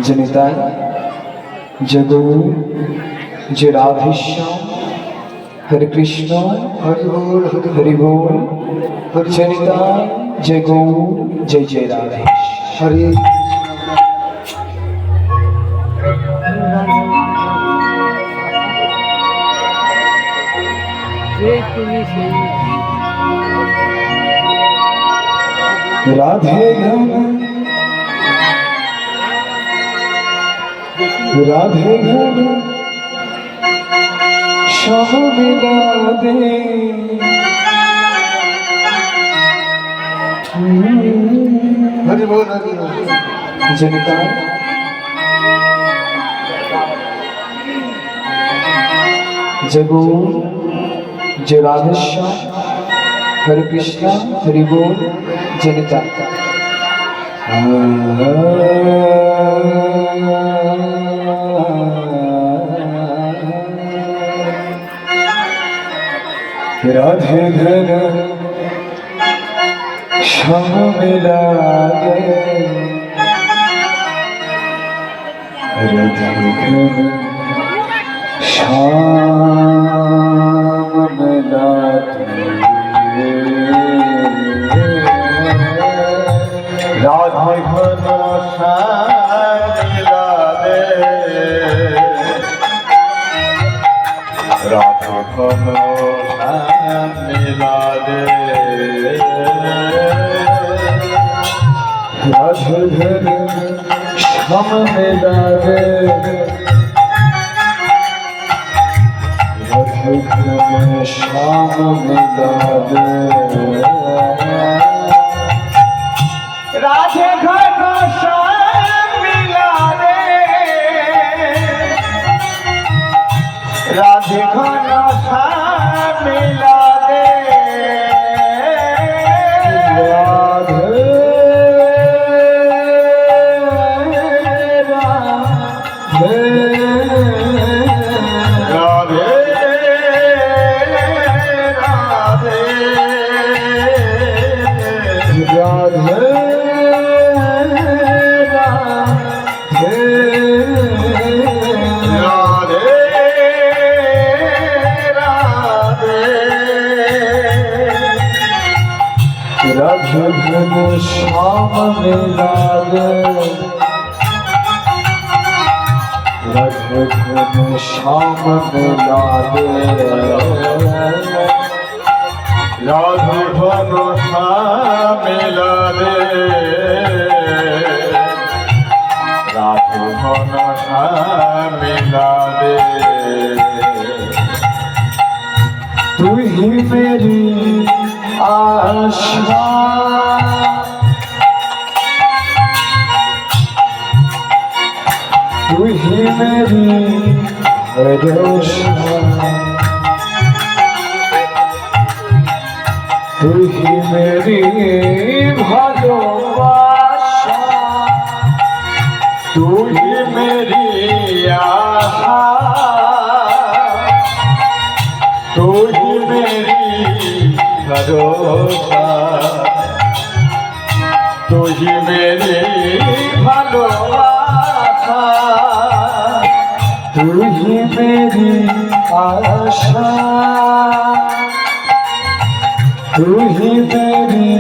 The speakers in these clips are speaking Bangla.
जनिताय जगो जय राधेश्याम हरे कृष्ण हरि बोल जनिताय जगो जय जय राधेश्याम हरे राधे घन राधे घन श्याम मिला दे हरि बोल जनिता जगो जय राधेश्याम हरे कृष्णा हरि बोल जनिता राधे घन श्याम मिला दे राधे घन श्याम मिला दे राधे घन श्याम मिला दे राधे घन श्याम मिला दे राधे घन श्याम मिला दे राधे घन श्याम मिला दे राधे घन श्याम मिला दे राधे घन श्याम मिला दे राधे घन श्याम मिला दे राधे घन श्याम मिला दे राधे घन श्याम मिला दे राधे घन श्याम मिला दे तू ही मेरी आशा तू ही मेरी भरोसा तू ही मेरी भालोबासा तू ही मेरी आशा तू ही मेरी भरोसा तू ही मेरी भालोबासा तू ही मेरी आशा तू ही मेरी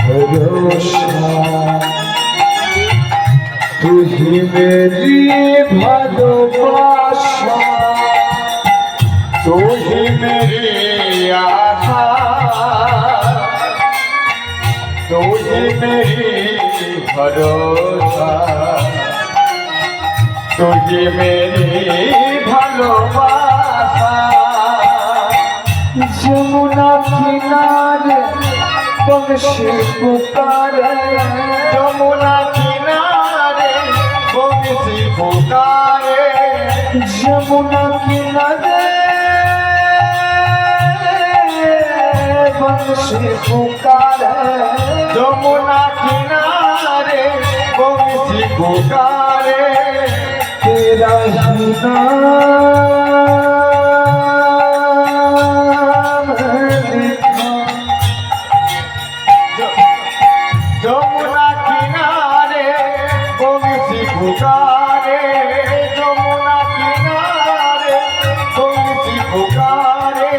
भरोसा तू ही मेरी भालोबासा तू ही मेरी आशा तू ही मेरी भरोसा तू ही मेरी भालोबासा যমুনা কিনারে বংশী পুকারে যমুনা কিনারে বংশী পুকারে যমুনা কিনারে বংশী পুকারে যমুনা কিনারে বংশী পুকারে তেরা হি নাম লিখা যমুনা কিনারে तुलसी पुकारे जमुना किनारे तुलसी पुकारे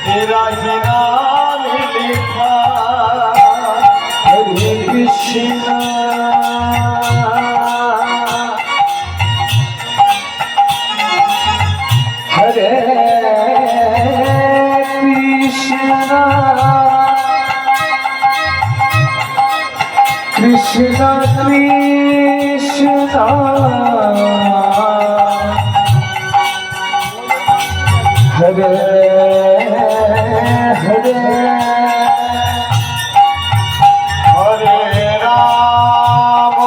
तेरा ही नाम लिखा हरे कृष्णा हरे कृष्णा कृष्णा कृष्णा हरे हरे हरे राम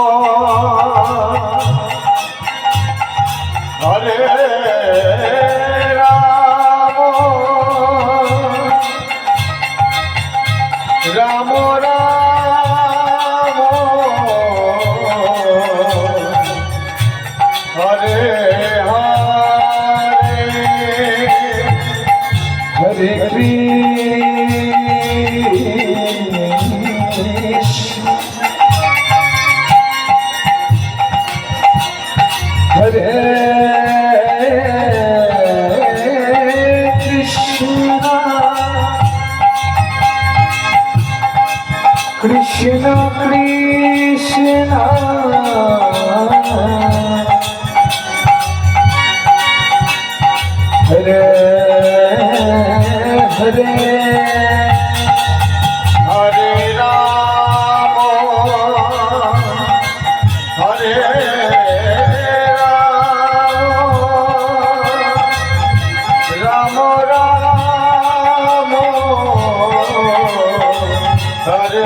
हरे राम राम राम हरे हरे कृष्ण हरे कृष्णा कृष्ण कृष्ण हरे हरे हरे राम हरे राम राम हरे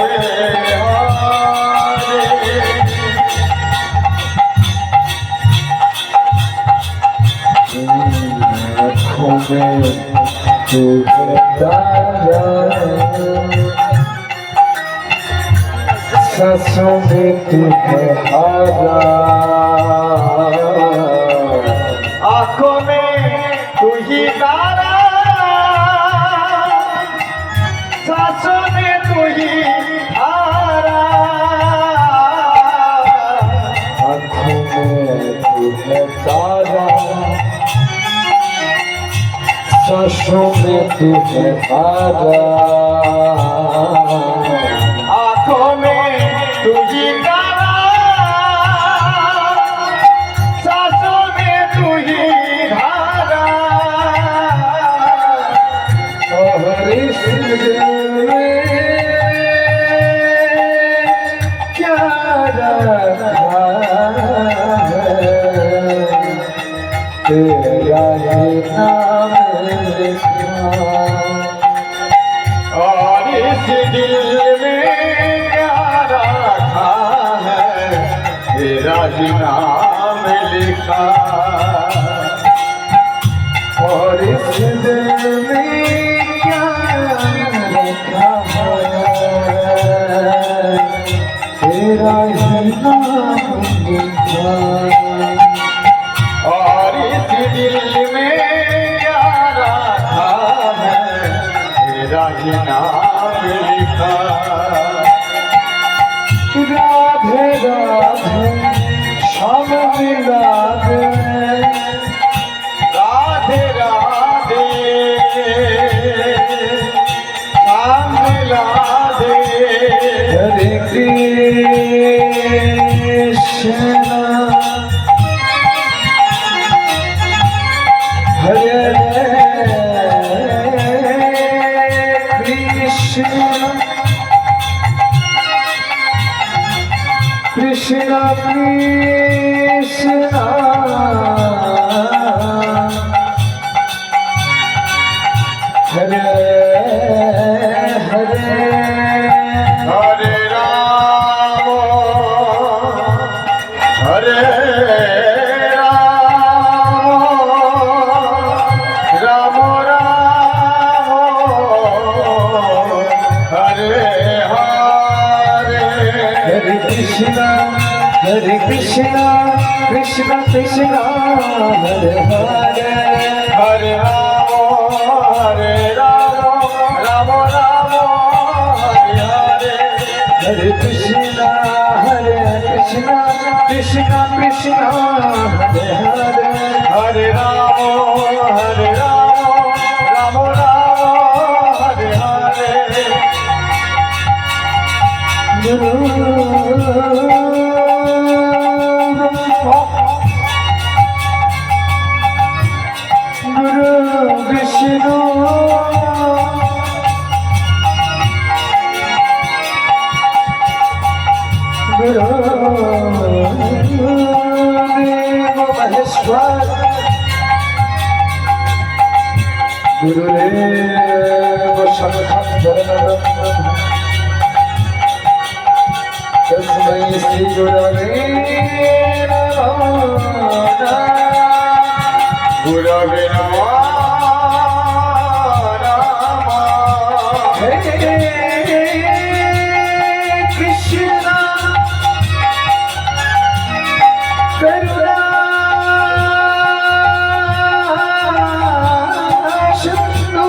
आँखों में तू है तारा सांसों में तू है हारा आँखों में तू ही तारा सांसों में तू ही हारा आँखों में तू है तारा सांसों में तू है हारा आँखों में तू ही तारा सांसों में तू ही धारा और इस दिल में क्या रखा है तेरा ही नाम लिखा और इस दिल में क्या रखा है तेरा ही नाम लिखा और इस दिल में क्या रखा है तेरा ही नाम लिखा और इस दिल में क्या रखा है तेरा ही नाम लिखा राधे राधे श्याम मिला दे राधे राधे श्याम मिला दे हरे कृष्ण हरे कृष्ण कृष्ण कृष्ण हरे हरे हरे राम हरे Ram Ram Hare Hare Krishna Krishna Krishna Krishna Hare Hare Hare Ram Ram Ram Hare Hare Hare Krishna Krishna Krishna Krishna Hare Hare Hare Rama Hare Rama Rama Rama Hare Hare Guru Vishnu Guru Deva Maheshwar Guru Deva Sakshat Paramabram Tasmai Shri Gurave Namaha Gurave Namaha Krishna Karuna Sindhu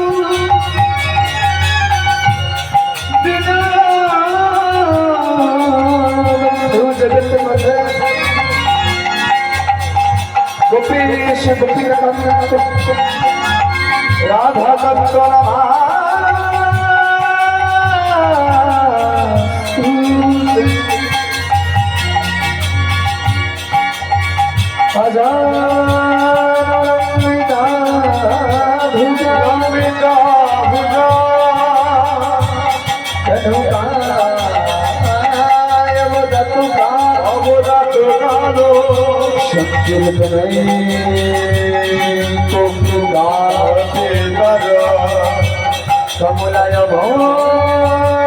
Dinabandhu Jagat Madha Gopesh Gopinath Radha Kantra Kamalaya Bhota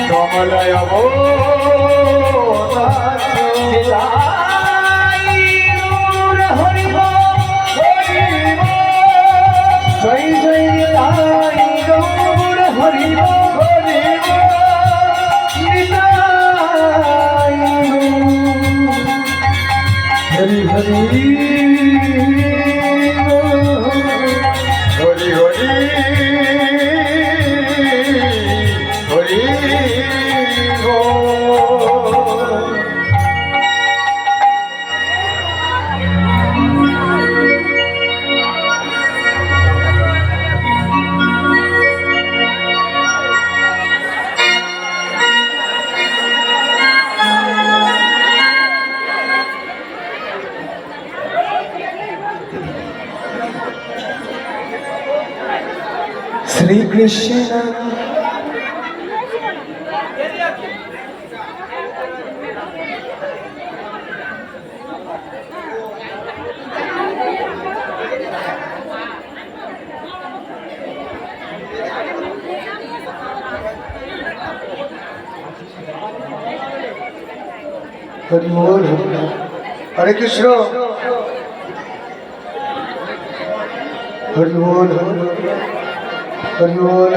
Kamalaya Bhota Jai Jai Nitai Gaur Hari Hari Hari Hari Hari Ho Shri Krishna Hari Bol Hare Krishna Hari Bol Hari Bol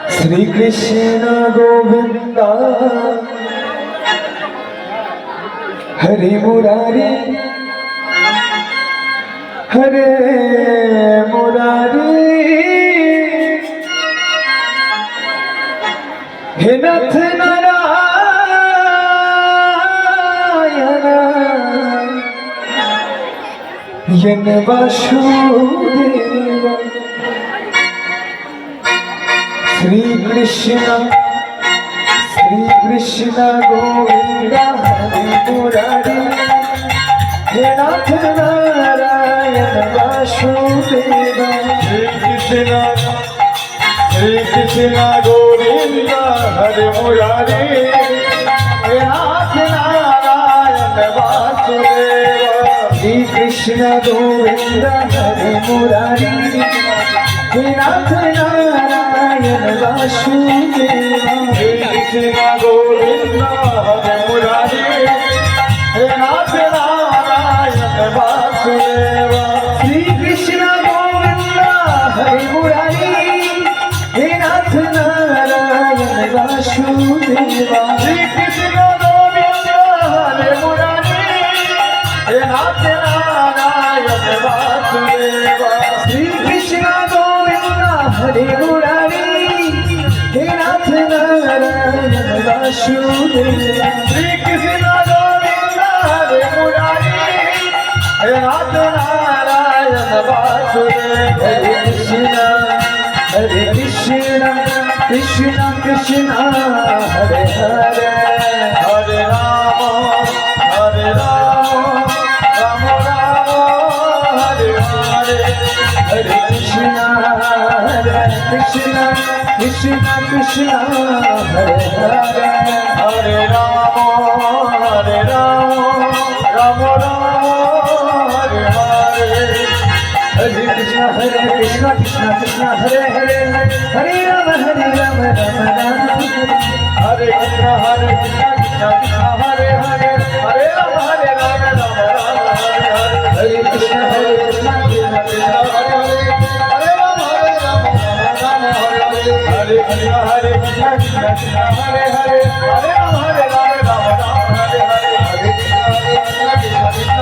Shri Krishna Govinda Hare Murari Hare Murari He Nath Narayana Yen Vasudeva Shri Krishna Govinda Hare Murari He Nath Narayana Vasudeva Shri Krishna Govinda Hare Murari He Nath Narayana Vasudeva Shri Krishna Govinda Hare Murari He Nath Narayana Vasudeva Shri Krishna Govinda Hare Murari He Nath Narayana Vasudeva Shri Krishna Govinda Hare Murari He Nath Narayana Vasudeva Shri Krishna Govinda Hare Murari He Nath Narayana Vasudeva Shri हरे मुरारी हे नाथ नारायण वासुदेव श्री कृष्ण गोविंद हरे मुरारी हे नाथ नारायण वासुदेव हरे कृष्ण कृष्ण कृष्ण हरे हरे हरे राम राम राम हरे हरे हरे कृष्ण कृष्ण कृष्ण हरे हरे हरे राम राम राम हरे हरे हरे कृष्ण कृष्ण कृष्ण हरे हरे हरे राम राम राम हरे कृष्ण कृष्ण कृष्ण हरे हरे हरे राम राम राम हरे कृष्ण कृष्ण कृष्ण हरे हरे हरे राम राम राम हरे कृष्ण कृष्ण कृष्ण हरे हरे हरे राम राम राम हरे हरे हरे कृष्ण कृष्ण कृष्ण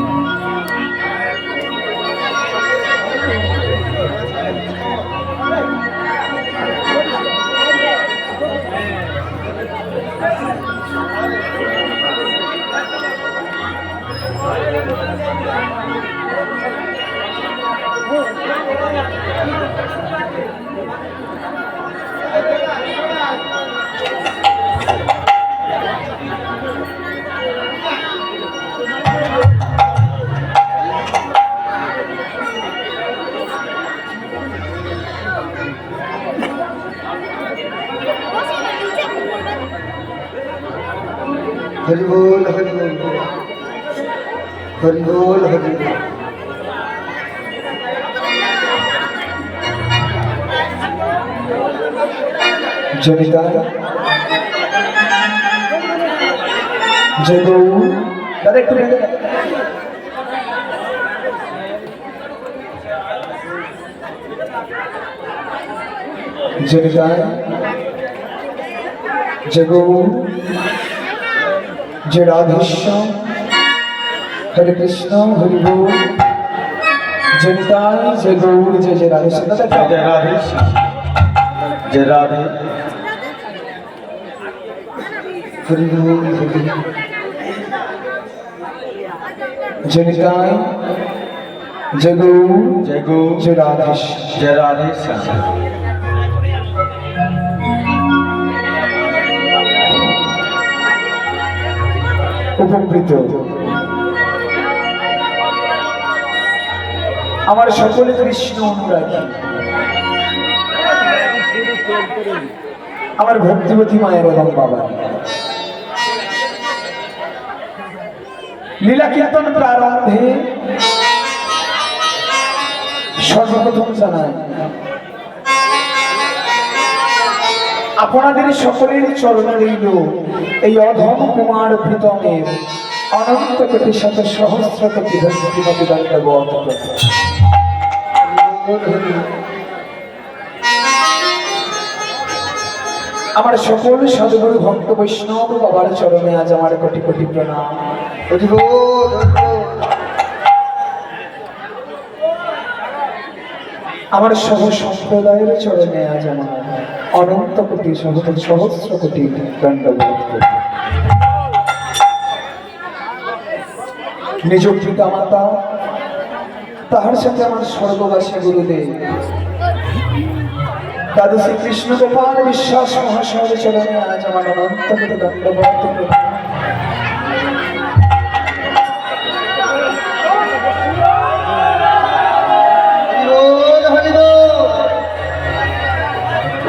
हरे हरे हरे राम हरि बोल हरि बोल हरि बोल हरि बोल। जनिता जगो करेक्ट जनिता जगो जय राधेश्याम हरे कृष्ण हरि बोल जनिताय जय गौर जय जय राधेश्याम जय राधे जय राधे हरि बोल हरि जनिताय जय गौर जय गो जय राधेश्याम जय राधे श्याम উপকৃত আমার সকলে কৃষ্ণ অনুরাগী আমার ভক্তিবতী মায়ের এবং বাবা লীলা কীর্তন প্রারম্ভে সর্বপ্রথম জানাই আপনাদের সকলের চরণে রইল এই অধম কুমার প্রীতমের অনন্ত কোটি শত সহস্র কোটি ভক্তিমতী দণ্ডবত আমার সকল সদগুরু ভক্ত বৈষ্ণব বাবার চরণে আজ আমার কোটি কোটি প্রণাম। আমার সহ সম্প্রদায়ের চরণে আজ আমার অনন্ত কোটি সহস্র কোটি দণ্ডবোধ। নিজ পিতা মাতা তাহার সাথে আমার স্বর্গবাসী গুরুদেব দাদু শ্রীকৃষ্ণ গোপাল বিশ্বাস মহাশয়ের চরণে আজ আমার অনন্ত কোটি দণ্ডবোধ।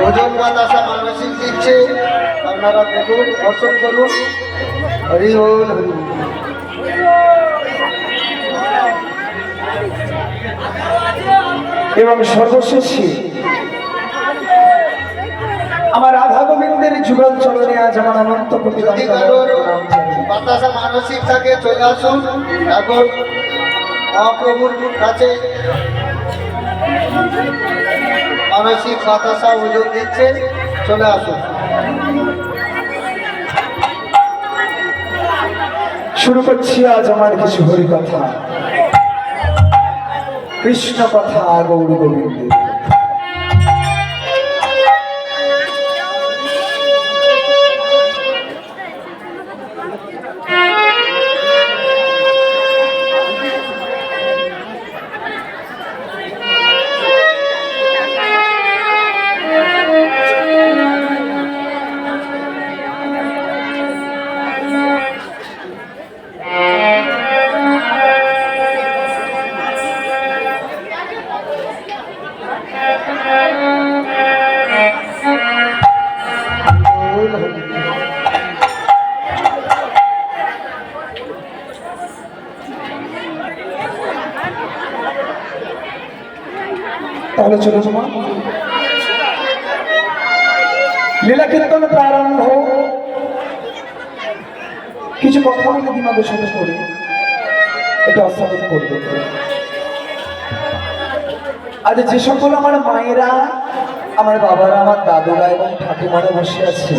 ওজন বাতাসা মানসিক দিচ্ছে আপনারা দেখুন দর্শন করুন। হরি বল হরি বল। এবং সর্বশেষে আমার রাধা গোবিন্দের যুগল চরণে আজ আমার অনন্ত কোটি যদি কারোর বাতাসা মানসিক থাকে চলে আসুন এখন মহাপ্রভুর কাছে মানসিক বাতাসা ওজন দিচ্ছে, চলে আসুন। শুরু করছি আজ আমার কিছু হরি কথা, কৃষ্ণ কথা, গৌর গোবিন্দের। তাহলে চলো তোমার লীলা কীর্তন প্রারম্ভ। কিছু কথা বলে দিমাগের সাথে করে এটা আস্বাদন করবে। আজ যে সকল আমার মায়েরা, আমার বাবারা, আমার দাদুরা এবং ঠাকুমারা বসে আছে,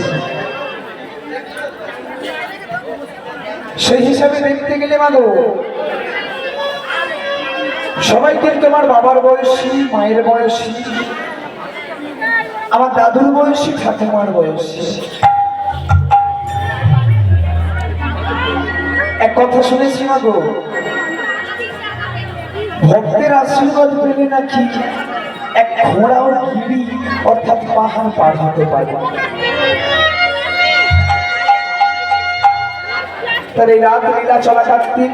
সেই হিসাবে দেখতে গেলে মাগো সবাই কিন্তু আমার বাবার বয়সী, মায়ের বয়সী, আমার দাদুর বয়সী, ঠাকুমার বয়সী। এক কথা শুনেছি মাগো, ভক্তের আশীর্বাদ পেলে নাকি এক ঘোড়াও গিরি অর্থাৎ পাহাড় পার হতে পারে। তার এই রাত লীলা চলাকালীন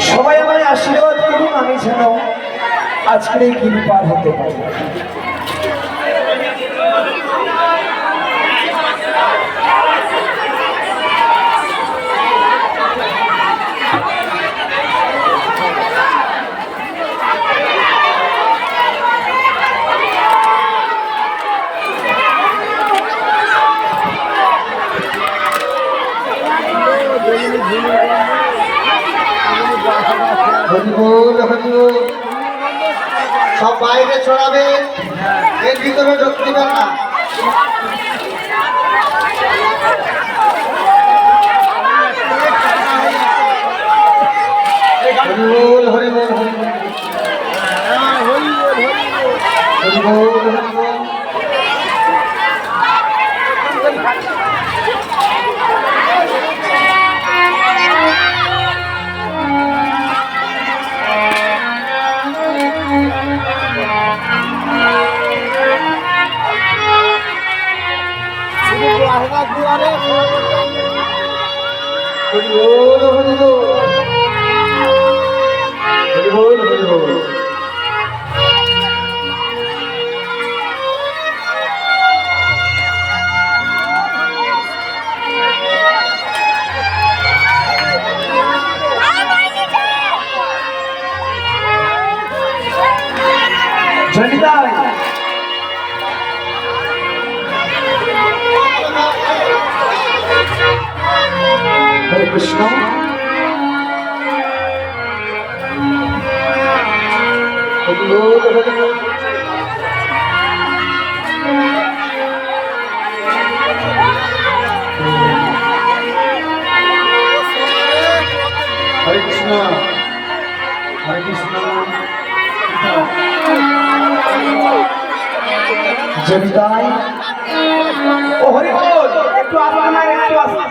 সবাই আমায় আশীর্বাদ করুন, আমি যেন আজকের এই গিরি পার হতে পারি। হরিবোল হরিবোল। সব বাইরে ছড়াবে, এর ভিতরে ঢুকতে দিবেন না। হরিবোল হরিবোল হরিবোল হরিবোল হরিবোল। হরিবোল হরিবোল হরিবোল হরিবোল। জনিতাই হরে কৃষ্ণ। হরিবোল হরিবোল। হরে কৃষ্ণ হরে কৃষ্ণ। জনিতাই ও হরি বল, একটু আসতে না, একটু আসতে,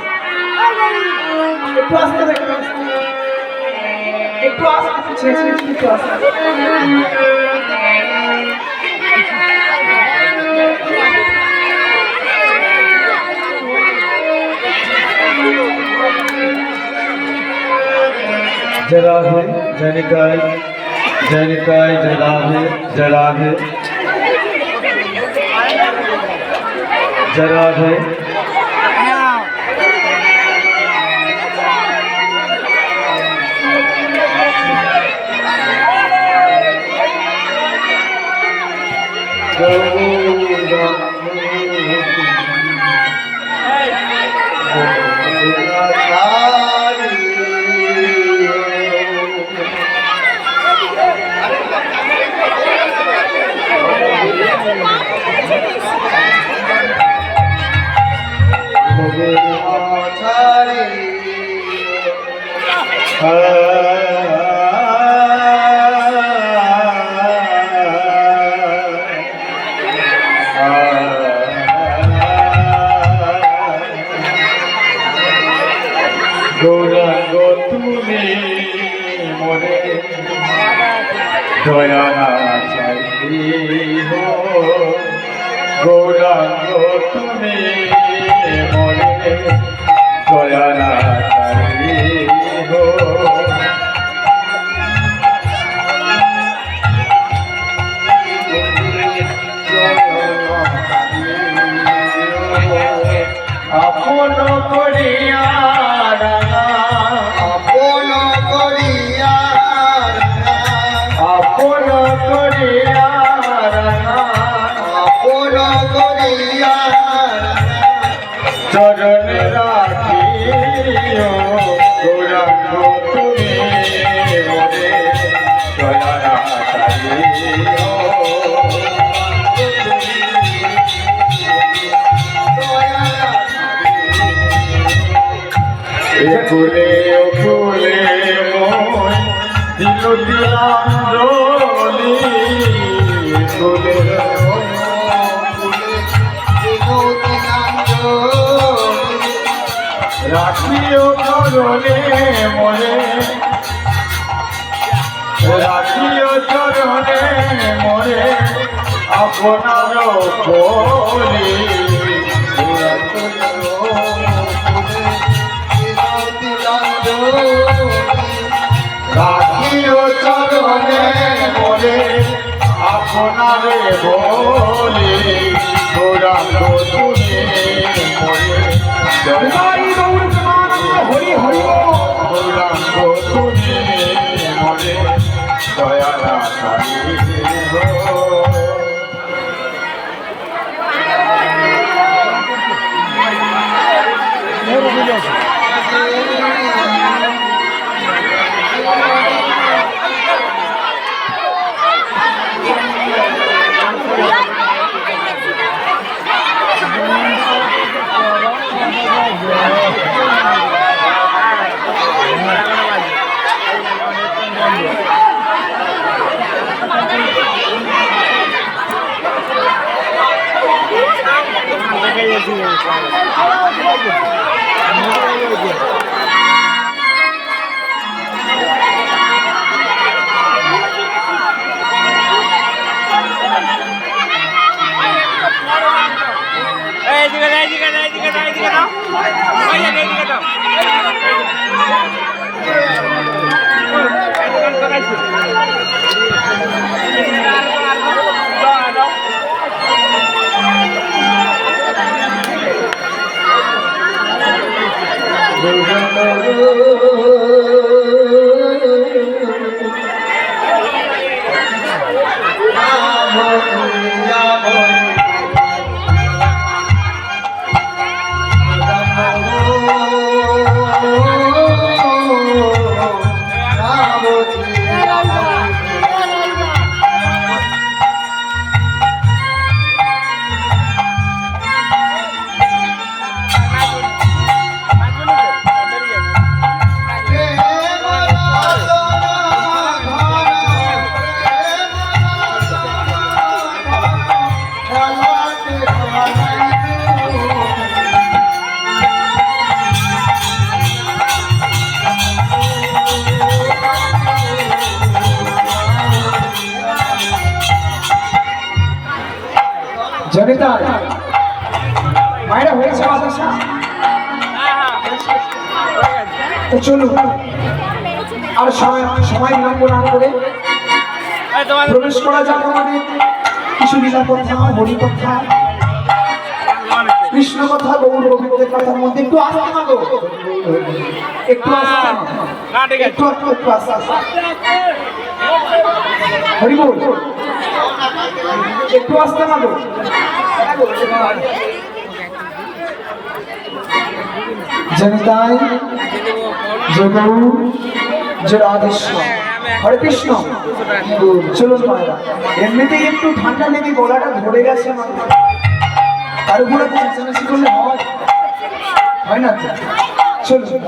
একটু আসতে, একটু আসতে, একটু আসতে, একটু আসতে। जय राधे जय निताई, जय निताई, जय राधे जय राधे जय राधे। গৌরাঙ্গ তুমি মরে দয়া না চাইব গৌরাঙ্গ তুমি মরে দয়া না চাইব আপন করিয়া আপন করিয়া আপন করিয়া আপন করিয়া চরণ রাখিও গৌরাঙ্গ তুমি মরে দয়া না চাইও ফুলে ফুলে মই দিল দিলাঞ্জলি ফুলে রাখিও চরণে মরে রাখিও চরণে মরে আপনার বলি রাখিও চরণে মরে আপনারে বলি গৌরাঙ্গ তুমি মরে হরি গৌর প্রেমানন্দ হরি হরি বল। গৌরাঙ্গ তুমি মরে দয়া না চাইব জনিতা মায়েরা হয়েছে বাতাসা তো চলুন আর সময় বিলম্ব না করে প্রবেশ করা যাক আমাদের কিছু লীলা কথা হরি কথা কৃষ্ণ কথা গৌর গোবিন্দের কথার মধ্যে একটু আসতে না গো একটু আসতে একটু একটু আসতে হরি বল একটু আসতে না গো জনিতাই জয় গৌর জয় রাধেশ্যাম হরে কৃষ্ণ চলুন মায়েরা এমনিতেই একটু ঠান্ডা লেগে গলাটা ধরে গেছে আমার তার উপরে চেঁচামেচি করলে হয় না তো চলুন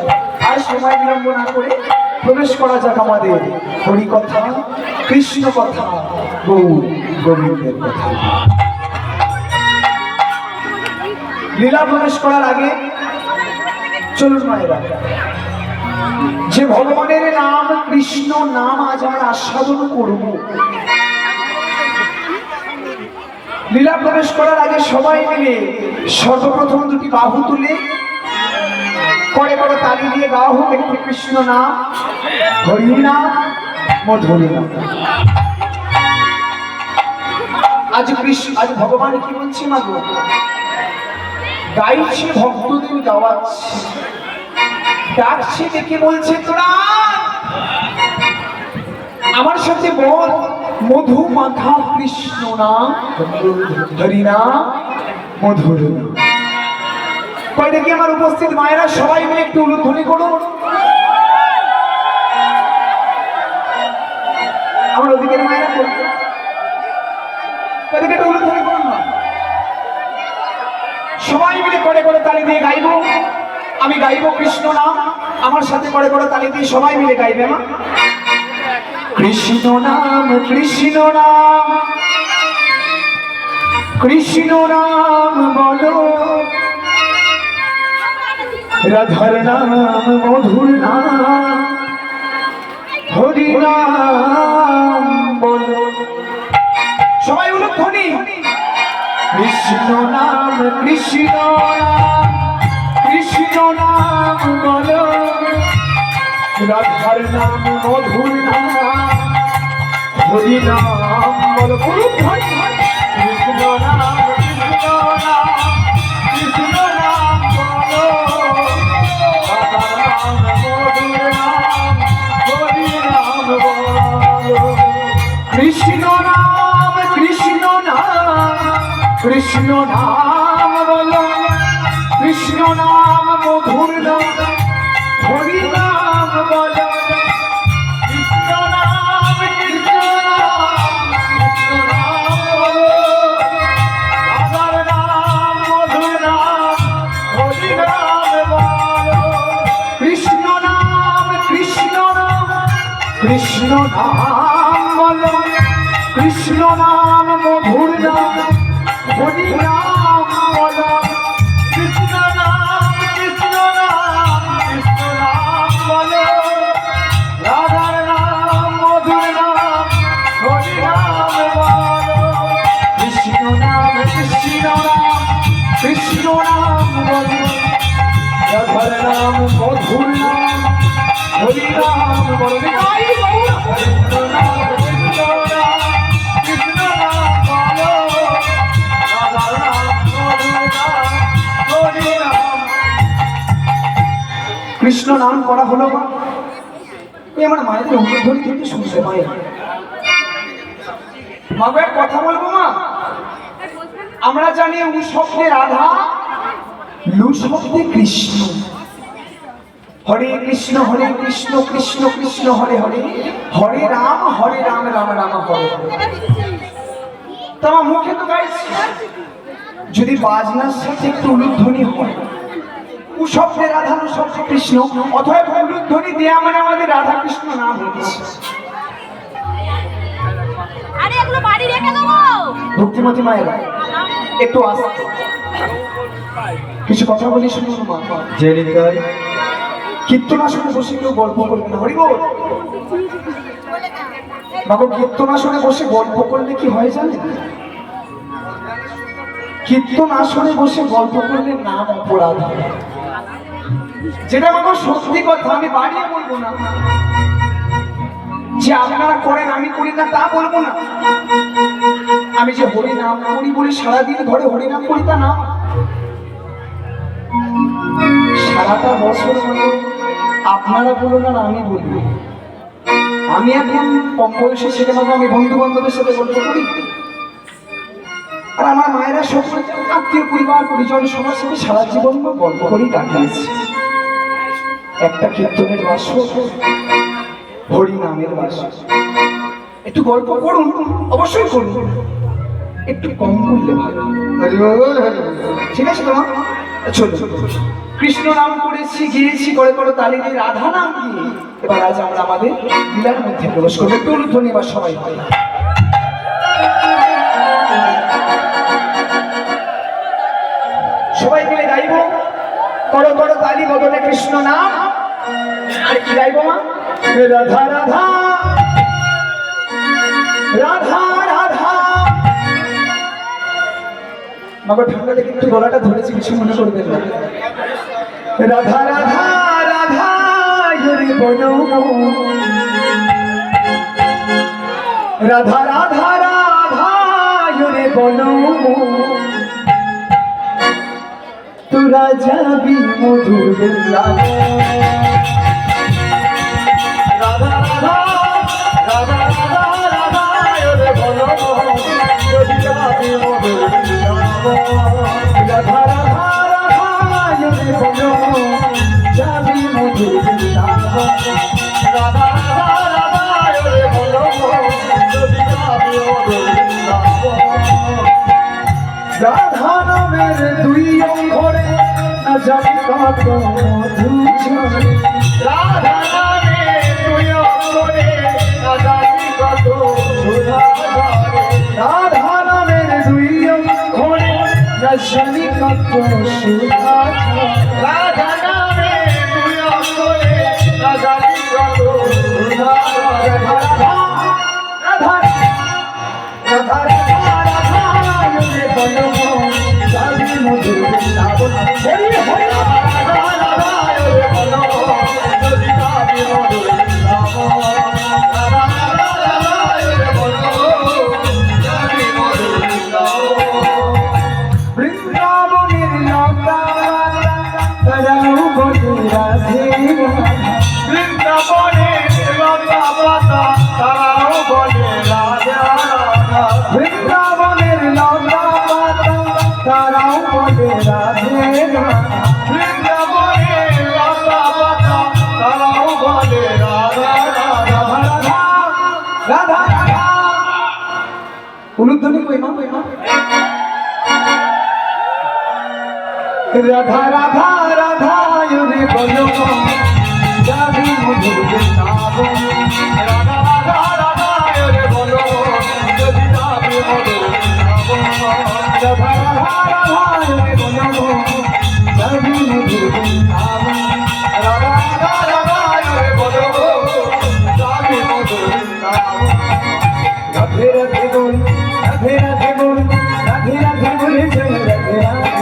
আর সময় বিলম্ব না করে প্রবেশ করা যাক আমাদের হরি কথা, কৃষ্ণ কথা, গৌর গোবিন্দের কথা। লীলা প্রবেশ করার আগে চলুন মায়েরা, যে ভগবানের নাম কৃষ্ণ নাম আজ আমরা আস্বাদন করব, লীলা প্রবেশ করার আগে সবাই মিলে সর্বপ্রথম দুটি বাহু তুলে করে করে তালি দিয়ে গাওয়া হোক একটু কৃষ্ণ নাম, হরি নাম, মধুরি নাম। আজ ভগবান কি বলছি মা গো, গাইছি ভক্তদের গাওয়াচ্ছি, ডাকছি দেখে বলছে তোরা আমার সাথে বল মধু মাখা কৃষ্ণ নাম, হরি নাম, মধুর নাম। কই দেখি আমার উপস্থিত মায়েরা সবাই মিলে একটু উলুধ্বনি করুন। আমার ওদিকের মায়েরা করুন, কই একটু উলুধ্বনি করুন না। সবাই মিলে করে করে তালি দিয়ে গাইব, আমি গাইব কৃষ্ণ নাম, আমার সাথে করে করে তালি দিয়ে সবাই মিলে গাইবে মা। কৃষ্ণ নাম কৃষ্ণ নাম কৃষ্ণ নাম বলো, রাধার নাম মধুর নাম, হরি নাম বলো। সবাই উলুধ্বনি। কৃষ্ণ নাম কৃষ্ণ নাম কৃষ্ণ নাম বলো, রাধার নাম মধুর নাম, হরি নাম বলো। কৃষ্ণ নাম কৃষ্ণ নাম কৃষ্ণ নাম বলো, রাধার নাম মধুর নাম, হরি নাম বলো। কৃষ্ণ নাম কৃষ্ণ নাম কৃষ্ণ নাম বলো, কৃষ্ণ নাম মধুর নাম, হরি নাম বলো। কৃষ্ণ নাম কৃষ্ণ নাম কৃষ্ণ নাম বলো, রাধার নাম মধুর নাম, হরি নাম বলো। কৃষ্ণ নাম কৃষ্ণ নাম কৃষ্ণ নাম বলো, কৃষ্ণ নাম মধুর নাম, হরি নাম বলো। কৃষ্ণ নাম কৃষ্ণ নাম কৃষ্ণ নাম বলো, রাধার নাম মধুর নাম, হরি নাম বলো। কৃষ্ণ নাম কৃষ্ণ নাম কৃষ্ণ নাম বলো, রাধার নাম মধুর নাম, হরি নাম বলো। কৃষ্ণ নাম কৃষ্ণ নাম কৃষ্ণ নাম বলো, রাধার নাম মধুর নাম, হরি নাম। কৃষ্ণ নাম করা হলো মা। এই আমার মায়ের উলুধ্বনি কিন্তু শুনছে মায়ের। মা গো এক কথা বলবো মা, আমরা জানি উ শব্দে রাধা, লু শব্দে কৃষ্ণ। হরে কৃষ্ণ কৃষ্ণ কৃষ্ণ হরে হরে, হরে রাম রাম রাম হরে হরে। তো আমার মুখে তো গাইছি, যদি বাজনার সাথে একটু উলুধ্বনি হয়, উ শব্দে রাধা লু শব্দে কৃষ্ণ, অথবা উলুধ্বনি দেয়া মানে আমাদের রাধা কৃষ্ণ নাম হচ্ছে। আরে এগুলো বাড়ি রেখে দেবো। ভক্তিমতী মায়েরা একটু আসতে কিছু কথা বলি শুনুন মা। যে নিতাই কীর্তন আসনে বসে কেউ গল্প করবে না, হরি বল। বাবা কীর্তন আসনে বসে গল্প করলে কি হয় জানেন? কীর্তন আসনে বসে গল্প করলে নাম অপরাধ হয়। যেটা বাবা সত্যি কথা, আমি বাড়িয়ে বলবো না যে আপনারা করেন আমি করি না তা বলবো না। আমি যে হরি নাম করি বলে সারাদিন ধরে হরি নাম করি তা না। সারাটা বছর হলো আপনারা বলুন আর আমি বলি, আমি এখন কম বয়সে ছেলে বাবা, আমি বন্ধু বান্ধবের সাথে গল্প করি। আর আমার মায়েরা সব আত্মীয় পরিবার পরিজন সবার সাথে সারা জীবন গল্প করেই কাটিয়েছে। একটা কীর্তনের বাস, হরি নামের বাস। একটু গল্প করুন, অবশ্যই করুন, একটু কম করলে ভালো। হরি বল হরি বল। ঠিক আছে তোমার চলো। কৃষ্ণ নাম করেছি গিয়েছি করে করে তালি দিয়ে, রাধা নাম কি এবার আজ আমরা আমাদের লীলার মধ্যে প্রবেশ করবো। একটু ধ্বনি এবার সবাই হয়। সবাই মিলে গাইব, করো করো তালি বদলে কৃষ্ণ নাম। আর কি গাইব মা? রাধা রাধা রাধা রাধা। মাগো ঠান্ডা লেগে একটু গলাটা ধরেছি, কিছু মনে করবেন না। রাধা রাধা রাধা হরি বলো, রাধা রাধা রাধা হরি বলো, তোরা যাবি মধুর বৃন্দাবন। রাধা রাধা রাধা রাধা রাধা হরি বলো, তোরা যাবি মধুর বৃন্দাবন। রাধা রাধা রাধা হরি বলো, যাবি মধুর বৃন্দাবন। রাধা রাধা রাধা হরি বলো, তোরা যাবি মধুর বৃন্দাবন। রাধা নামের দুই অঙ্গরে না জানি কত মধু ঝরে। রাধা নামের দুই অঙ্গরে না জানি কত সুধা ঝরে। রাধা নামের দুই অঙ্গরে না জানি কত সুধা ঝরে। রাধা নামের দুই অঙ্গরে না জানি কত সুধা ঝরে। রাধা রাধা রাধা রাধা রাধা হরি বলো, যাবি মধুর বৃন্দাবন। হরি হরি রাধা রাধা হরি বলো, যদি যাবি মধুর বৃন্দাবন। রাধা রাধা রাধা হরি বলো, যাবি মধুর বৃন্দাবন। বৃন্দাবনের লতা তারাও বলে রাধে রাধা। বৃন্দাবনের লতা পাতা তারাও বলে রাধা রাধা। বৃন্দাবনের লতা পাতা তারাও বলে রাধে রাধা। বৃন্দাবনের লতা পাতা তারাও বলে রাধা রাধা। রাধা রাধা রাধা। উলুধ্বনি কই মা, কই মা? রাধা রাধা রাধা হরি বলো, যাবি মধুর বৃন্দাবন। রাধা রাধা রাধা হরি বলো, যদি যাবি মধুর বৃন্দাবন। রাধা রাধা রাধা হরি বলো, যাবি মধুর বৃন্দাবন। রাধা রাধা রাধা হরি বলো, যাবি মধুর বৃন্দাবন। রাধে রাধে বল, রাধে রাধে বল, রাধে রাধে বলে জয় রাধে রাধে।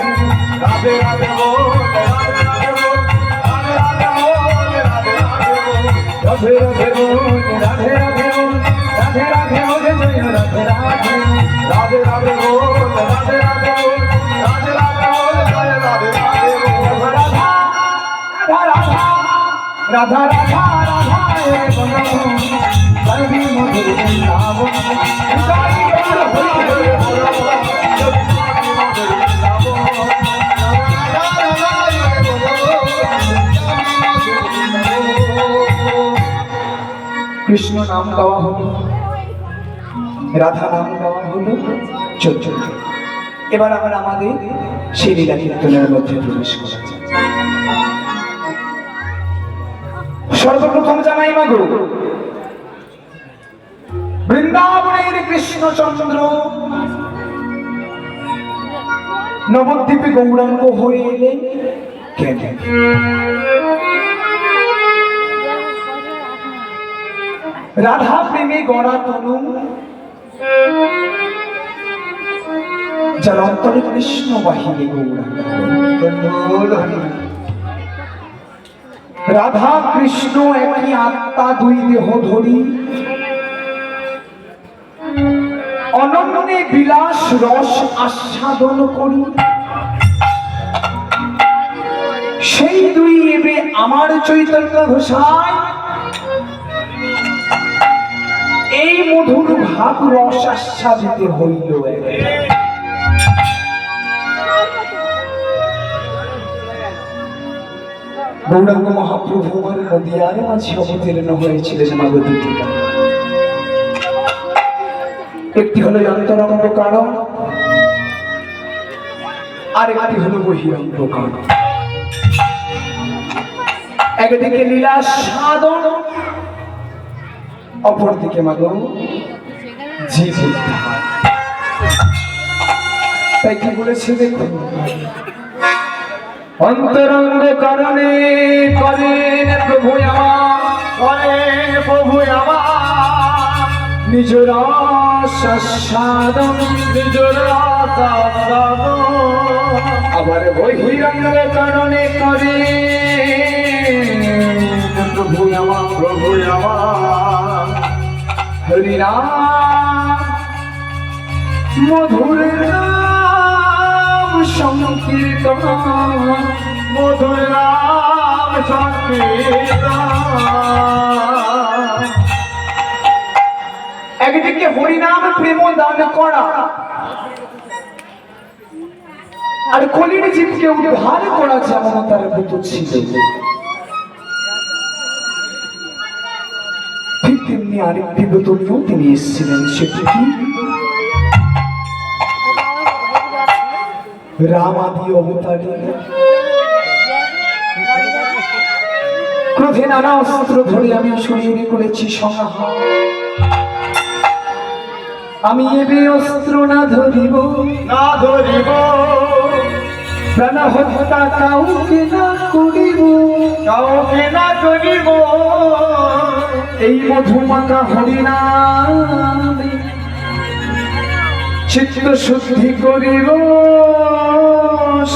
রাধে রাধে বল, রাধে রাধে বল, রাধে রাধে বল, রাধে রাধে বল। রাধে রাধে বল, রাধে রাধে বল, রাধে রাধে বলে জয় রাধে রাধে। রাধে রাধে বল, রাধে রাধে বল, রাধে রাধে বল, জয় রাধে রাধে বল। রাধা রাধা রাধা রাধা রাধা হে বলো, যাবি মধুর বৃন্দাবন। জয় গৌর হরি হরি বলো, যাবি মধুর বৃন্দাবন। রাধা রাধা হে বলো, যাবি মধুর বৃন্দাবন। কৃষ্ণ নাম গাওয়া হলো, রাধা নাম গাওয়া হলো, চলছে। এবার আবার আমাদের সেই লীলা কীর্তনের মধ্যে প্রবেশ করা যায়। সর্বপ্রথম জানাই মাগো, বৃন্দাবনের কৃষ্ণচন্দ্র নবদ্বীপে গৌরাঙ্গ হয়ে এলেন কেন? রাধা প্রেমে গড়া তনু, যার অন্তরে কৃষ্ণ বাহিনী গৌরাঙ্গ। রাধা কৃষ্ণ একই আত্মা, দুই দেহ ধরি অনন্যে বিলাস রস আস্বাদন করি। সেই দুই এবে আমার চৈতন্য ঘোষায়, এই মধুর ভাব রস আস্বাদিতে হইল। গৌরাঙ্গ মহাপ্রভু আমার নদিয়ার মাঝে অবতীর্ণ হয়েছিলেন মাগো দুটিকা। একটি হলো অন্তরঙ্গ কারণ, আর একটি হলো বহিরঙ্গ কারণ। একদিকে লীলা সাধন, অপরদিকে মাগো জীব উদ্ধার। তাই কি বলেছে দেখুন, অন্তরঙ্গ কারণে করেন প্রভু আমার, করেন প্রভু আমার নিজের সাধন, নিজের আশা সাধন। আবার বহিরঙ্গ কারণে করে প্রভু আমার, প্রভু আমার হরিনাম মধুর নাম সংকীর্তন, মধুর নাম সংকীর্তন। একদিকে হরিনাম প্রেম দান করা, আর কলির জীবকে উদ্ধার করা যেমন তার ব্রত ছিল, ঠিক তেমনি আরেকটি ব্রত নিয়েও তিনি এসেছিলেন। সেটি কি? রাম আদি অবতারে ক্রোধে নানা অস্ত্র ধরে আমি শরীরে করেছি সংহার, আমি এবে অস্ত্র না ধরিব, না ধরিব প্রাণ হত্যা কাউকে না করিব, কাউকে না করিব। এই মধুমাখা হরিনামে চিত্ত শুদ্ধি করিব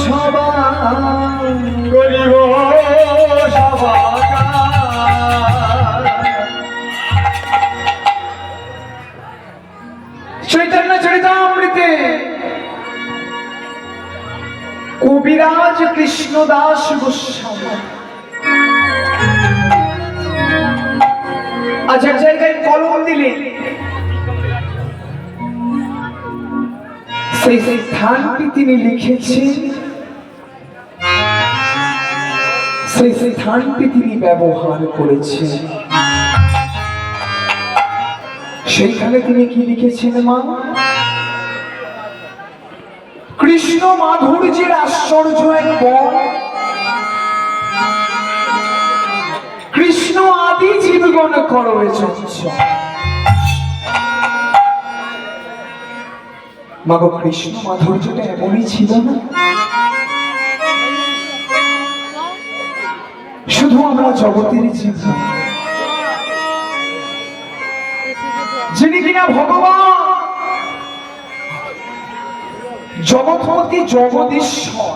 সবাই, করিব সবাকার। চৈতন্য চরিতামৃতে কবিরাজ কৃষ্ণদাস গোস্বামী আজ এক জায়গায় কলম দিলে সেই স্থানটি তিনি লিখেছেন, সেই স্থানটি তিনি ব্যবহার করেছেন। সেইখানে তিনি কি লিখেছেন মা? কৃষ্ণ মাধুর্যের আশ্চর্য এক বন, কৃষ্ণ আদি জীবগণ করবে চঞ্চল। মাগো কৃষ্ণ মাধুর্যটা এমনই ছিল না? শুধু আমরা জগতের জীব, যিনি কিনা ভগবান জগৎপতি জগদীশ্বর,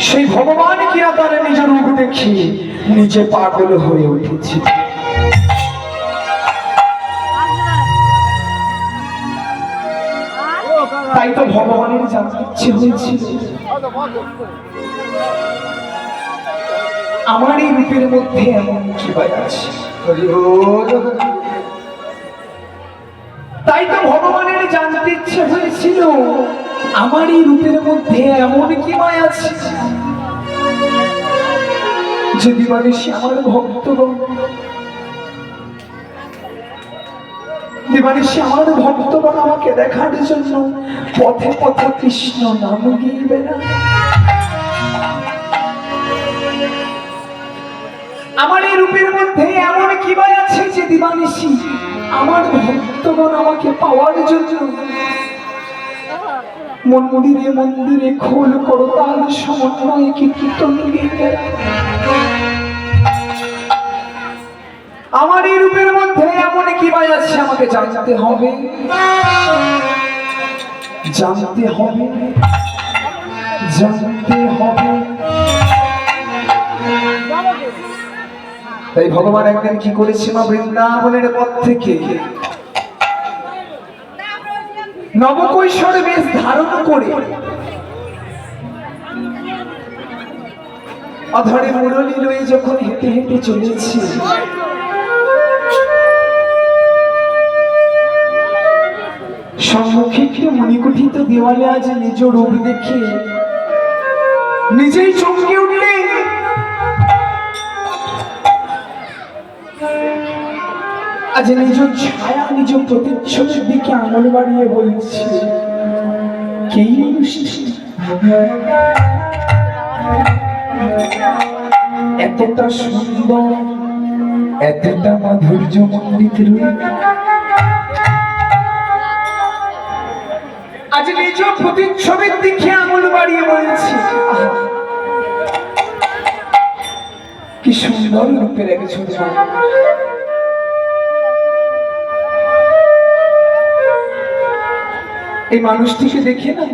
সেই ভগবান কিনা তার নিজের রূপ দেখিয়ে নিজে পাগল হয়ে উঠেছে। তাই তো ভগবানের জানতে ইচ্ছে হয়েছিল আমার এই রূপের মধ্যে এমন কি আছে। তাই তো ভগবানের জানতে ইচ্ছে হয়েছিল আমার এই রূপের মধ্যে এমন কি মায়া আছে যে দিবানিশি আমার ভক্তগণ, দিবানিশি আমার ভক্তগণ আমাকে দেখার জন্য পথে পথে কৃষ্ণ নাম গিয়ে না। আমার এই রূপের মধ্যে এমন কি মায়া আছে যে দিবানিশি আমার ভক্তগণ আমাকে পাওয়ার জন্য মন্দিরে মন্দিরে খোল করতাল সমন্বয়ে কীর্তন গিয়ে। আমার এই রূপের মধ্যে এমন কি মায়া আছে আমাকে জানতে হবে, জানতে হবে, জানতে হবে। তাই ভগবান একদিন কি করেছে মা, বৃন্দাবনের পথ থেকে নবকৈশোর বেশ ধারণ করে অধরে মুরলী লয়ে যখন হেঁটে হেঁটে চলেছে, সম্মুখে একটি মণিকুঠিত দেওয়ালে আজ নিজ রূপ দেখে নিজেই চমকে উঠলে। আজ নিজ ছায়া নিজ প্রতিচ্ছবির দিকে আঙুল বাড়িয়ে বলছে, কেই মানুষটি এতটা সুন্দর, এতটা মাধুর্য মণ্ডিত রূপ আজ নিজ প্রতিচ্ছবির দিকে আঙুল বাড়িয়ে বলছি, আহা, কি সুন্দর রূপের একজন মানুষ। এই মানুষটিকে দেখে না,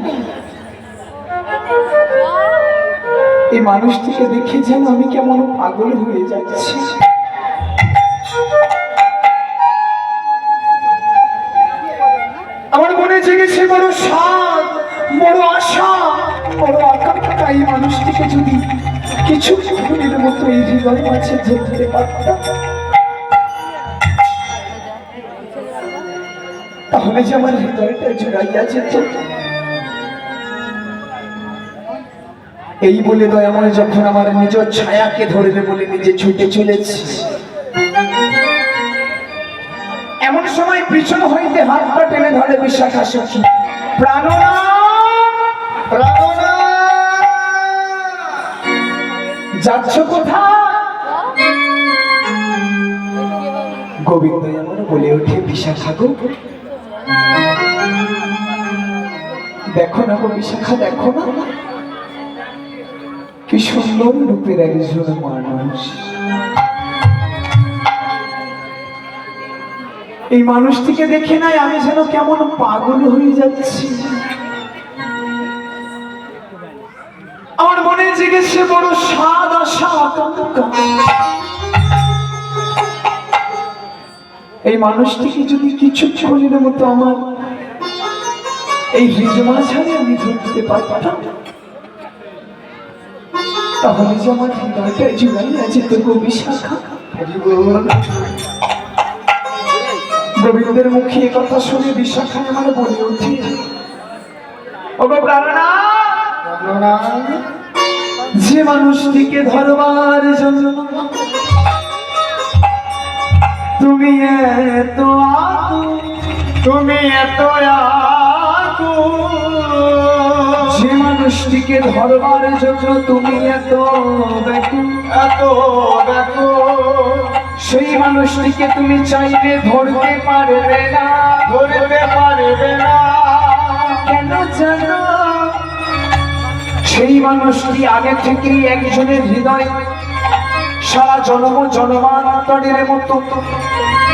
এই মানুষটিকে দেখে যেন আমি কেমন পাগল হয়ে যাচ্ছি। আমার মনে জেগেছে বড় স্বাদ, বড় আশা, বড় আকাঙ্ক্ষা। এই মানুষটিকে যদি কিছু ফুলের মতো এই হৃদয় মাঝে ধরতে পারতাম, তাহলে যে আমার হৃদয়টা জুড়াইয়া যেত। এই বলে দয়াময় যখন আমার নিজ ছায়াকে ধরবে বলে নিজে ছুটে চলেছি, এমন সময় পিছন হইতে হাতটা টেনে ধরে বিশাখা সখী। প্রাণনা, প্রাণনা, যাচ্ছ কোথায়? গোবিন্দ এমন বলে ওঠে, বিশাখা গো, দেখো না গো বিশাখা, দেখো না কি সুন্দর রূপের একজন মানুষ। এই মানুষটিকে দেখে নাই আমি যেন কেমন পাগল হয়ে যাচ্ছি। আমার মনে জেগেছে বড় স্বাদ, আশা, আকাঙ্ক্ষা। এই মানুষটিকে যদি কিছুক্ষণের মতো আমার এই হৃদমাঝারে আমি ধরতে পারতাম, তাহলে যে আমার হৃদয়টা জুড়াইয়া যেত গো বিশাখা। গোবিন্দের মুখে এ কথা শুনে বিশাখা আমার বলে উঠি, ওগো প্রাণনা, প্রাণনা, যে মানুষটিকে ধরবার জন্য তুমি এত আতুর, তুমি এত যে মানুষটিকে ধরবার জন্য তুমি এত ব্যাকুল, এত দেখো, সেই মানুষটিকে তুমি চাইলে ধরতে পারবে না, ধরতে পারবে না। কেন জানো? সেই মানুষটি আগে থেকেই একজনের হৃদয় সারা জন্ম জন্মান্তরের মতো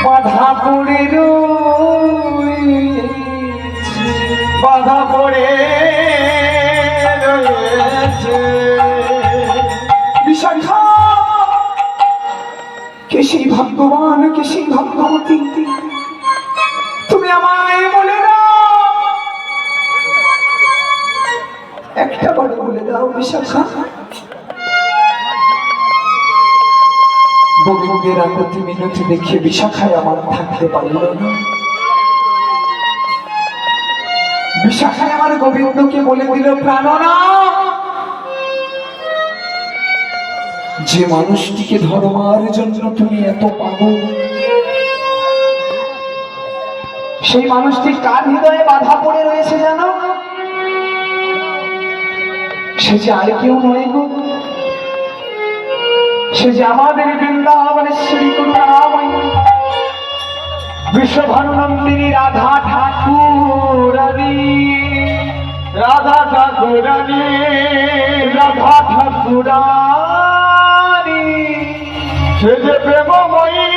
বাধা পড়ে রয়েছে, বাধা পড়ে রয়েছে। বিশাখা, কে সেই ভাগ্যবান, কে সেই ভাগ্যবতী, তুমি আমায় বলে দাও, একটা বার বলে দাও বিশাখা। গোবিন্দের আকুতি মিনতি দেখে বিশাখায় আমার থাকতে পারল না। বিশাখায় আমার গোবিন্দকে বলে দিল, প্রাণনা, যে মানুষটিকে ধরবার জন্য তুমি এত পাগল, সেই মানুষটি কার হৃদয়ে বাধা পড়ে রয়েছে জানো? সে যে আর কেউ নয় গো, সে যে আমাদের বৃন্দাবনেশ্বরী করুণাময়ী বিশ্বভানুনন্দিনী রাধা ঠাকুরানী, রাধা ঠাকুরানী, রাধা ঠাকুরানী, সে যে প্রেমময়ী,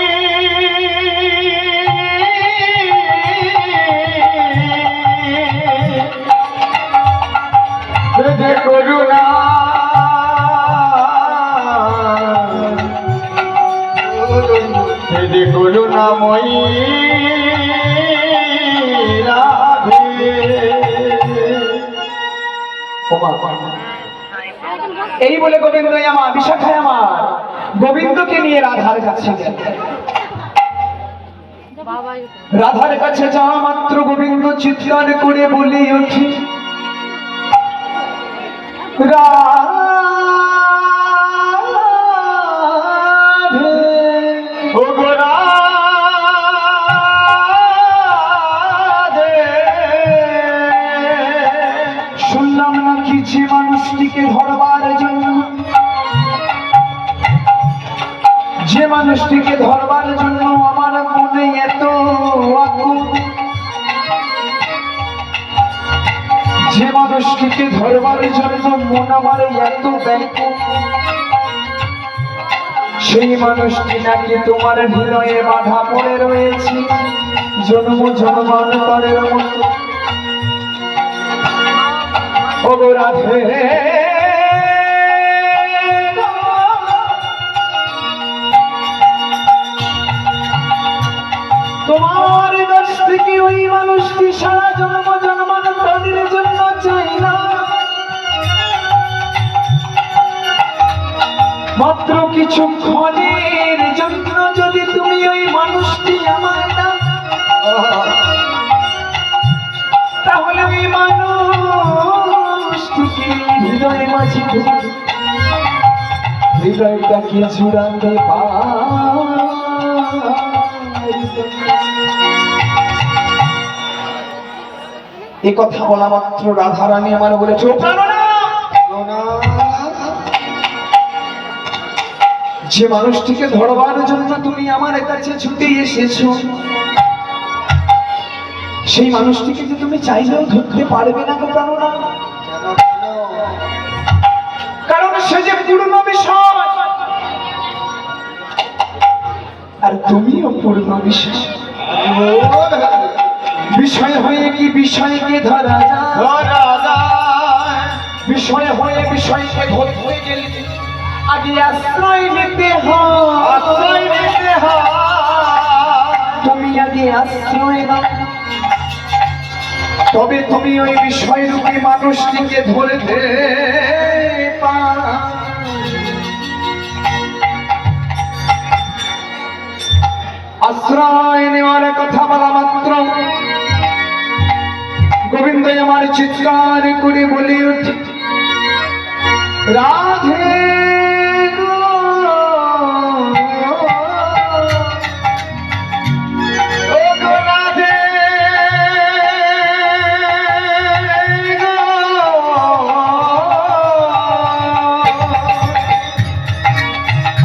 সে যে করুণা, সে যে করুণাময়ী রাধে। এই বলে গোবিন্দ আমার, বিশাখায় আমার গোবিন্দকে নিয়ে রাধার কাছে গেল। রাধার কাছে যাওয়া মাত্র গোবিন্দ চিৎকার করে বলে ওঠে, রাধে, ও গো রাধে, শুনলাম নাকি যে মানুষটিকে ধরবার জন্য মানুষটিকে ধরবার জন্য আমার মনে এত আকুল, যে মানুষটিকে ধরবার জন্য মন আমার এত ব্যাকুল, সেই মানুষটি নাকি তোমার হৃদয়ে বাধা পড়ে রয়েছে জন্ম জন্মান্তরের মতো। ও গো রাধে, তোমার কাছ থেকে ওই মানুষটি সারা জন্ম জন্মান্তরের জন্য চাই না, মাত্র কিছুক্ষণের জন্য যদি তুমি ওই মানুষটি আমার দাও, তাহলে ওই মানুষটিকে হৃদয় মাঝে হৃদয়টাকে জুড়াতে এ কথা বলা মাত্র রাধারানী আমার বলেছে, যে মানুষটিকে ধরবার জন্য তুমি আমার কাছে ছুটে এসেছো, সেই মানুষটিকে যে তুমি চাইলেও ধরতে পারবে না। কারণ সে যে পূর্ণ বিষয়, আর তুমিও পূর্ণ বিষয়। বিষয় হয়ে কি বিষয়কে ধরা যায়, বিষয় হয়ে বিষয়কে ধরতে গেলে আগে আশ্রয় নিতে হয়, তুমি আগে আশ্রয় নাও, তবে তুমি ওই বিষয়রূপী মানুষটিকে ধরতে পারো। আশ্রয় নেওয়ার কথা বলা মাত্র গোবিন্দ আমার চিৎকার করে বলে উঠে, রাধে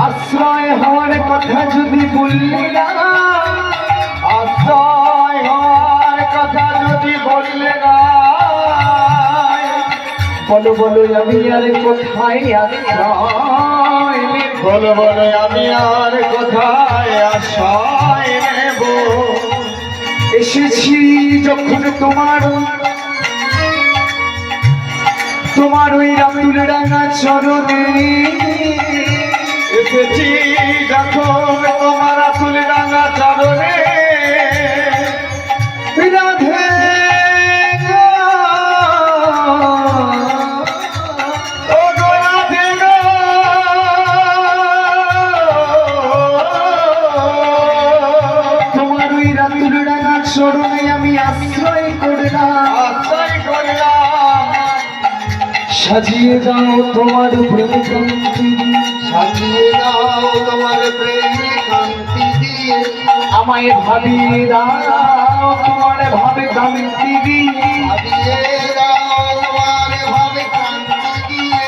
আশ্রয় হওয়ার কথা যদি বললে না, আশ্রয় হওয়ার কথা যদি বললে না, বলো বলো আমি আর কোথায় আশ্রয় নেব, বলো বলো আমি আর কোথায় আশ্রয় নেব। এসেছি যখন তোমার ওই রাতুল রাঙা চরণে, এসেছি যখন তোমার রাতুল রাঙা চরণে, রাধে তোমার ওই রাতুল রাঙা চরণে আমি আশ্রয় করলাম, সাজিয়ে দাও তোমার প্রেম কান্তি, সাজিয়ে দাও তোমার প্রেমে কান্তি দিয়ে, আমায় ভাবিয়ে দাও তোমার ভাবে কান্তি দিয়ে, সাজিয়ে দাও তোমার ভাবে কান্তি দিয়ে,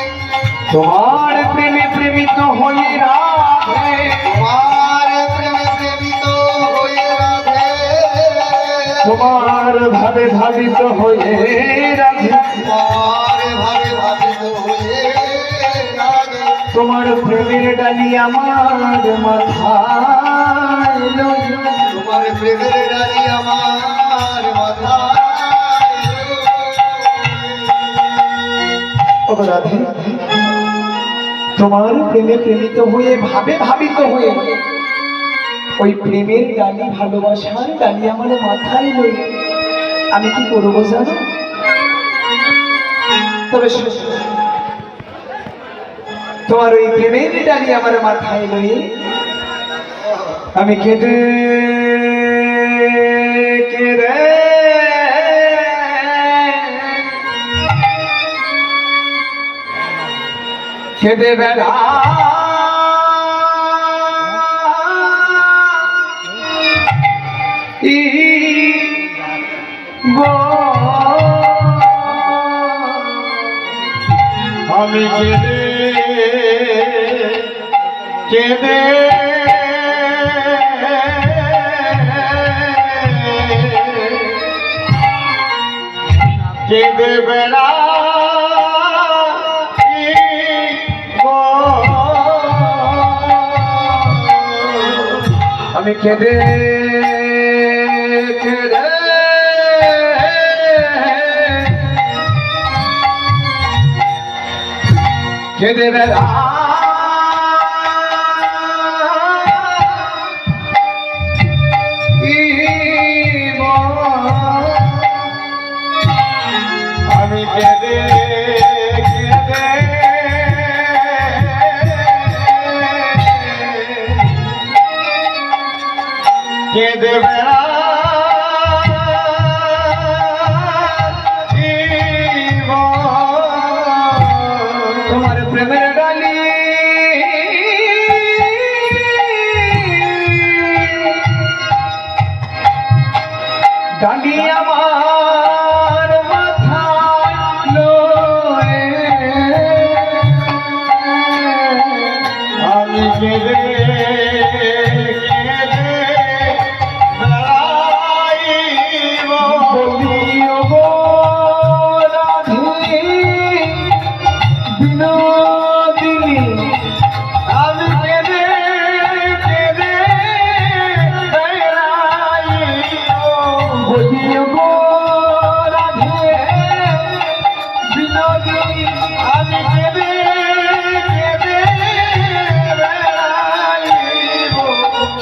তোমার প্রেমে প্রেমিত হয়ে রাধে, তোমার প্রেমে প্রেমিত হয়ে রাধে, তোমার ভাবে ভাবিত হয়ে রাধে, তোমার ভাবে ভাবিত হয়ে রাধে, তোমার প্রেমের ডালি আমার মাথায় লইয়া, তোমার প্রেমের ডালি আমার মাথায় ও রাধে, তোমার প্রেমে প্রেমিত হয়ে ভাবে ভাবিত হয়ে ওই প্রেমের ডালি ভালোবাসার ডালি আমার মাথায় লই, আমি কি করবো জানো? তবে তোমার ওই প্রেমের ডালি আমার মাথায় লই আমি কেঁদে কেঁদে কেঁদে বেড়া আমি কেঁদে কেঁদে কেঁদে বেড়াই আমি কেঁদে কেঁদে কেঁদে বেড়াই আমি কেঁদে কেঁদে কেঁদে বেড়াইব তোমার প্রেমের ডালি ডালি আমার মাথায় লয়ে আমি কেঁদে কেঁদে বেড়াইব বলিও গো রাধে বিনোদিনী আমি কেঁদে কেঁদে বেড়াইব বলিও গো রাধে বিনোদিনী আমি কেঁদে কেঁদে বেড়াইব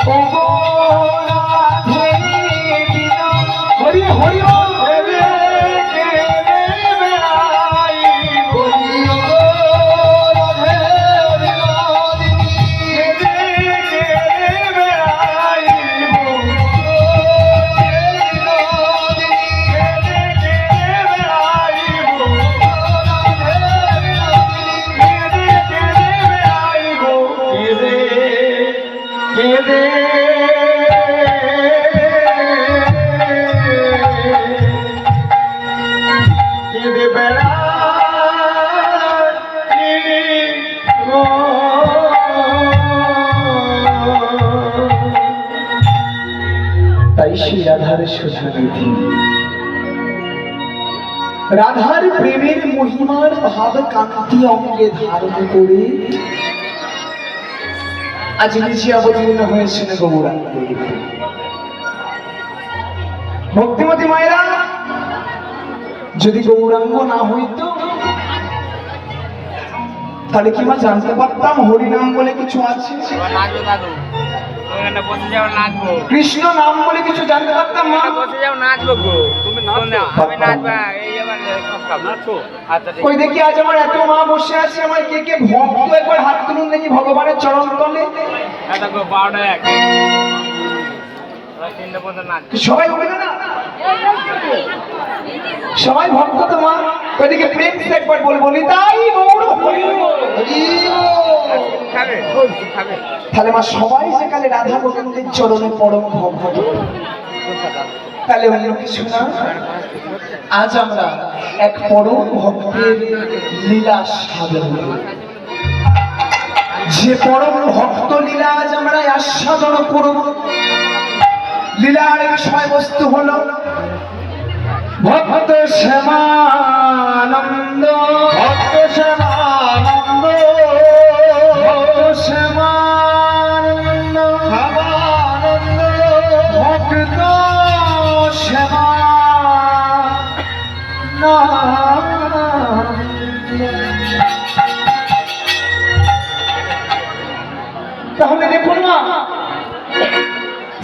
ও গো রাধে বিনোদিনী হরি হরি বল কেঁদে কেঁদে বেড়াইব বলিও গো রাধে বিনোদিনী কেঁদে কেঁদে বেড়াইব তাই সেই রাধার সুধানিধি রাধার প্রেমের মহিমার ভাব কান্তি অঙ্গে ধারণ করে আজ নিজে অবতীর্ণ হয়েছেন গৌরাঙ্গে। ভক্তিমতী মায়েরা, যদি গৌরাঙ্গ না হইত তাহলে কি মা জানতে পারতাম হরিনাম বলে কিছু আছে, নাচবো দাদু, ওখানে বসে যাও নাচবো। কৃষ্ণ নাম বলে কিছু জানতে পারতাম মা? বসে যাও নাচবো গো, তুমি নাচো, আমি নাচবা। এই এবার সব নাচো। আচ্ছা ঠিক ওই দেখি আজ আমার এত মা বসে আছে, আমার কে কে ভক্ত একবার হাত তুলুন দেখি ভগবানের চরণ তলে। আছে গো, 12টা 1 3টে পর্যন্ত নাচ। সবাই হবে না, সবাই ভক্ত তো মা। ওইদিকে প্রেম একবার বলবো তাই গৌর হরি বল। খাবে খাবে তাহলে মা সবাই যেখানে রাধা গোবিন্দের চরণে পরম ভক্ত, তাহলে অন্য কিছু না, আজ আমরা এক পরম ভক্তের লীলা সাধন, যে পরম ভক্ত লীলা আজ আমরা আস্বাদন করব। লীলার বিষয়বস্তু হলো ভক্ত শ্যামানন্দ, ভক্ত শ্যামানন্দ, ভক্ত শ্যামানন্দ, শ্যামানন্দ, ভক্ত শ্যামানন্দ। তাহলে দেখুন না,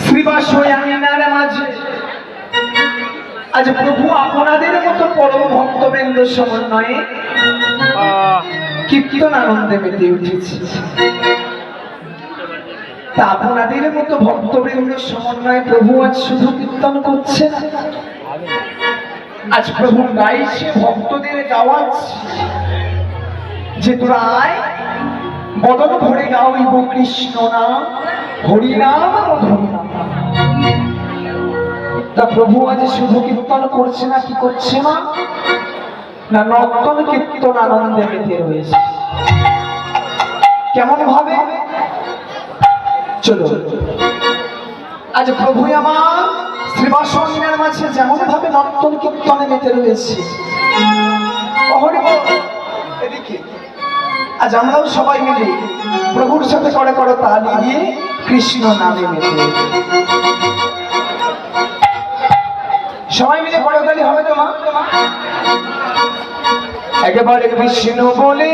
শ্রীবাস আঙিনার মাঝে আজ প্রভু আপনাদের মতো পরম ভক্তবৃন্দ সমন্বয়ে কীর্তন আনন্দে মেতে উঠেছে। তা আপনাদের মতো ভক্তবৃন্দ সমন্বয়ে প্রভু আজ শুধু কীর্তন করছে না, আজ প্রভু গাইছে, ভক্তদের গাওয়াচ্ছে যে তোরা আয়, বদন ভরে গাওইব কৃষ্ণ নাম, হরিনাম মধুর নাম। তা প্রভু আজ শুধু কীর্তন করছে না, কি করছে না, না নর্তন কীর্তন আনন্দে মেতে রয়েছে। কেমন ভাবে? চলো আজ প্রভু আমার শ্রীবাসনের মাঝে যেমন ভাবে নর্তন কীর্তনে মেতে রয়েছে, হরি বল। এদিকে আজ আমরাও সবাই মিলে প্রভুর সাথে করে করে তালি দিয়ে কৃষ্ণ নামে মেতে, সবাই মিলে করতালি হবে তো মা? একেবারে কৃষ্ণ বলে